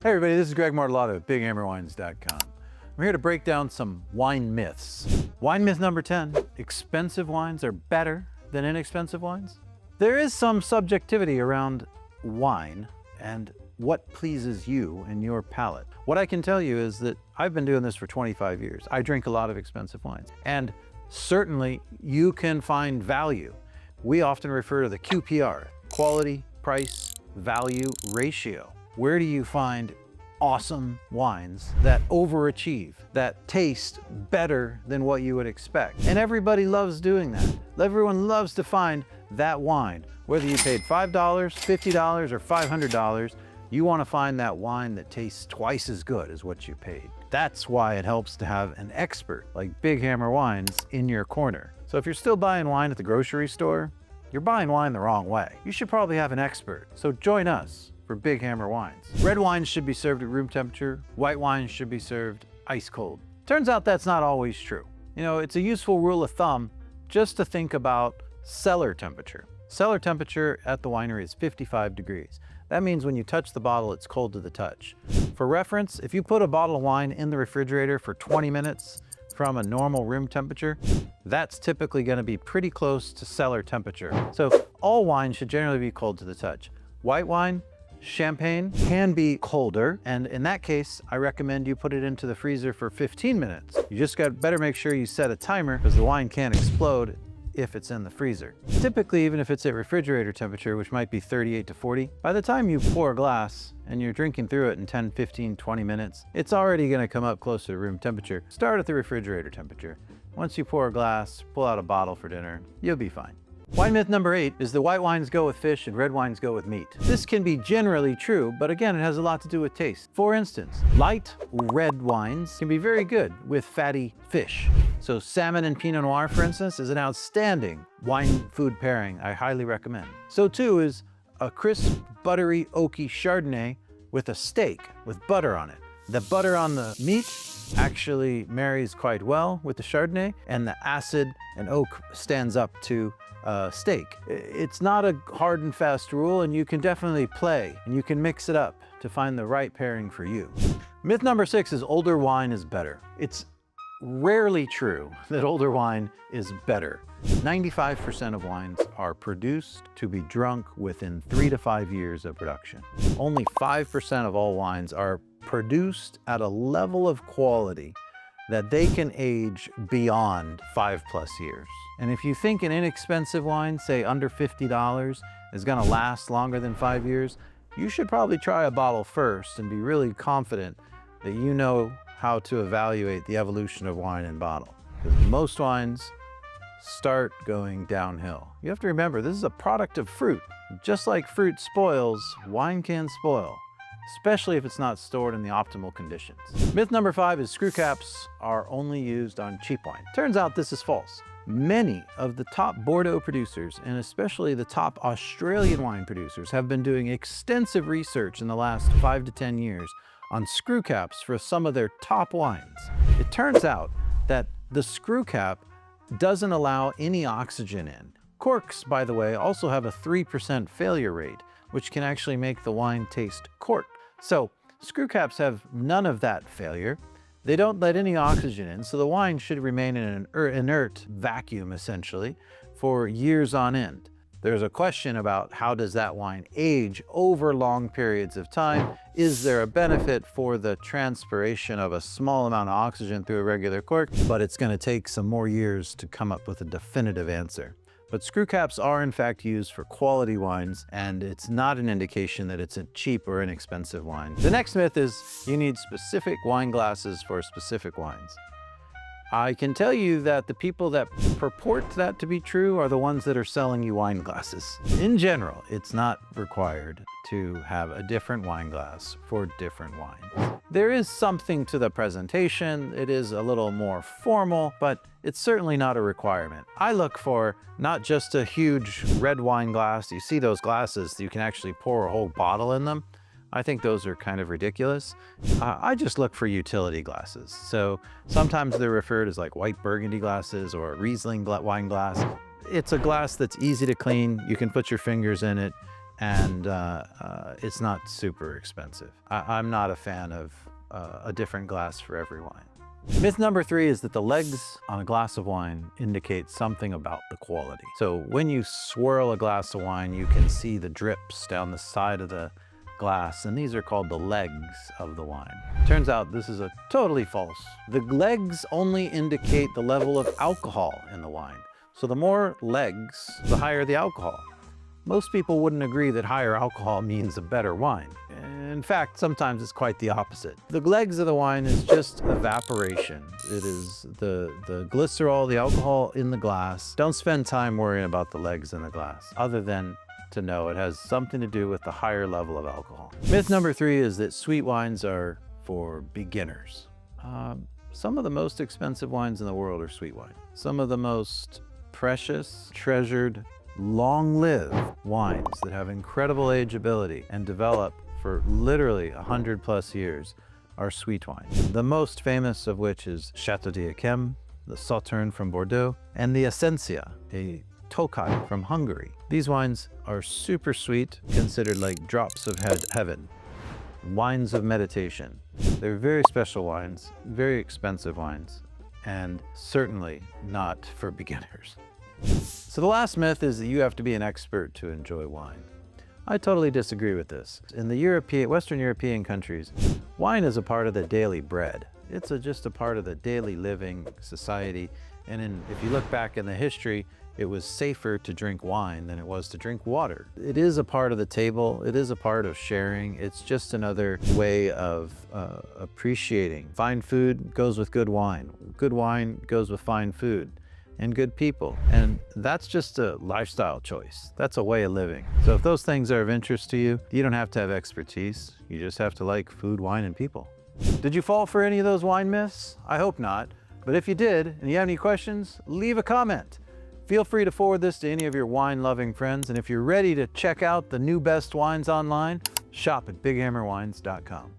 Hey everybody, this is Greg Martellotto at BigHammerWines.com. I'm here to break down some wine myths. Wine myth number 10, expensive wines are better than inexpensive wines. There is some subjectivity around wine and what pleases you and your palate. What I can tell you is that I've been doing this for 25 years. I drink a lot of expensive wines, and certainly you can find value. We often refer to the QPR, quality, price, value ratio. Where do you find awesome wines that overachieve, that taste better than what you would expect? And everybody loves doing that. Everyone loves to find that wine. Whether you paid $5, $50, or $500, you want to find that wine that tastes twice as good as what you paid. That's why it helps to have an expert like Big Hammer Wines in your corner. So if you're still buying wine at the grocery store, you're buying wine the wrong way. You should probably have an expert. So join us for Big Hammer Wines. Red wines should be served at room temperature. White wines should be served ice cold. Turns out that's not always true. You know, it's a useful rule of thumb just to think about cellar temperature. Cellar temperature at the winery is 55 degrees. That means when you touch the bottle, it's cold to the touch. For reference, if you put a bottle of wine in the refrigerator for 20 minutes from a normal room temperature, that's typically going to be pretty close to cellar temperature. So all wine should generally be cold to the touch. White wine, champagne can be colder, and in that case, I recommend you put it into the freezer for 15 minutes. You just better make sure you set a timer because the wine can't explode if it's in the freezer. Typically, even if it's at refrigerator temperature, which might be 38 to 40, by the time you pour a glass and you're drinking through it in 10, 15, 20 minutes, it's already going to come up closer to room temperature. Start at the refrigerator temperature. Once you pour a glass, pull out a bottle for dinner, you'll be fine. Wine myth number 8 is that white wines go with fish and red wines go with meat. This can be generally true, but again, it has a lot to do with taste. For instance, light red wines can be very good with fatty fish. So salmon and Pinot Noir, for instance, is an outstanding wine food pairing I highly recommend. So too is a crisp, buttery, oaky Chardonnay with a steak with butter on it. The butter on the meat actually marries quite well with the Chardonnay, and the acid and oak stands up to steak. It's not a hard and fast rule, and you can definitely play and you can mix it up to find the right pairing for you. Myth number 6 is older wine is better. It's rarely true that older wine is better. 95% of wines are produced to be drunk within 3 to 5 years of production. Only 5% of all wines are produced at a level of quality that they can age beyond 5+ years. And if you think an inexpensive wine, say under $50, is gonna last longer than 5 years, you should probably try a bottle first and be really confident that you know how to evaluate the evolution of wine in bottle. Because most wines start going downhill. You have to remember, this is a product of fruit. Just like fruit spoils, wine can spoil, especially if it's not stored in the optimal conditions. Myth number 5 is screw caps are only used on cheap wine. Turns out this is false. Many of the top Bordeaux producers, and especially the top Australian wine producers, have been doing extensive research in the last 5 to 10 years on screw caps for some of their top wines. It turns out that the screw cap doesn't allow any oxygen in. Corks, by the way, also have a 3% failure rate, which can actually make the wine taste corked. So screw caps have none of that failure. They don't let any oxygen in, so the wine should remain in an inert vacuum, essentially, for years on end. There's a question about how does that wine age over long periods of time? Is there a benefit for the transpiration of a small amount of oxygen through a regular cork? But it's going to take some more years to come up with a definitive answer. But screw caps are in fact used for quality wines, and it's not an indication that it's a cheap or inexpensive wine. The next myth is you need specific wine glasses for specific wines. I can tell you that the people that purport that to be true are the ones that are selling you wine glasses. In general, it's not required to have a different wine glass for different wines. There is something to the presentation. It is a little more formal, but it's certainly not a requirement. I look for not just a huge red wine glass. You see those glasses, you can actually pour a whole bottle in them. I think those are kind of ridiculous. I just look for utility glasses. So sometimes they're referred as like white burgundy glasses or a Riesling wine glass. It's a glass that's easy to clean. You can put your fingers in it and it's not super expensive. I'm not a fan of a different glass for every wine. Myth number 3 is that the legs on a glass of wine indicate something about the quality. So when you swirl a glass of wine, you can see the drips down the side of the glass, and these are called the legs of the wine. Turns out this is totally false. The legs only indicate the level of alcohol in the wine. So the more legs, the higher the alcohol. Most people wouldn't agree that higher alcohol means a better wine. In fact, sometimes it's quite the opposite. The legs of the wine is just evaporation. It is the glycerol, the alcohol in the glass. Don't spend time worrying about the legs in the glass, other than to know it has something to do with the higher level of alcohol. Myth number 3 is that sweet wines are for beginners. Some of the most expensive wines in the world are sweet wine. Some of the most precious, treasured, long-lived wines that have incredible ageability and develop for literally 100+ years are sweet wines. The most famous of which is Chateau d'Yquem, the Sauterne from Bordeaux, and the Essentia, a Tokaj from Hungary. These wines are super sweet, considered like drops of heaven, wines of meditation. They're very special wines, very expensive wines, and certainly not for beginners. So the last myth is that you have to be an expert to enjoy wine. I totally disagree with this. In the Western European countries, wine is a part of the daily bread. It's just a part of the daily living society. And if you look back in the history, it was safer to drink wine than it was to drink water. It is a part of the table. It is a part of sharing. It's just another way of appreciating. Fine food goes with good wine. Good wine goes with fine food and good people. And that's just a lifestyle choice. That's a way of living. So if those things are of interest to you, you don't have to have expertise. You just have to like food, wine, and people. Did you fall for any of those wine myths? I hope not. But if you did, and you have any questions, leave a comment. Feel free to forward this to any of your wine-loving friends. And if you're ready to check out the new best wines online, shop at bighammerwines.com.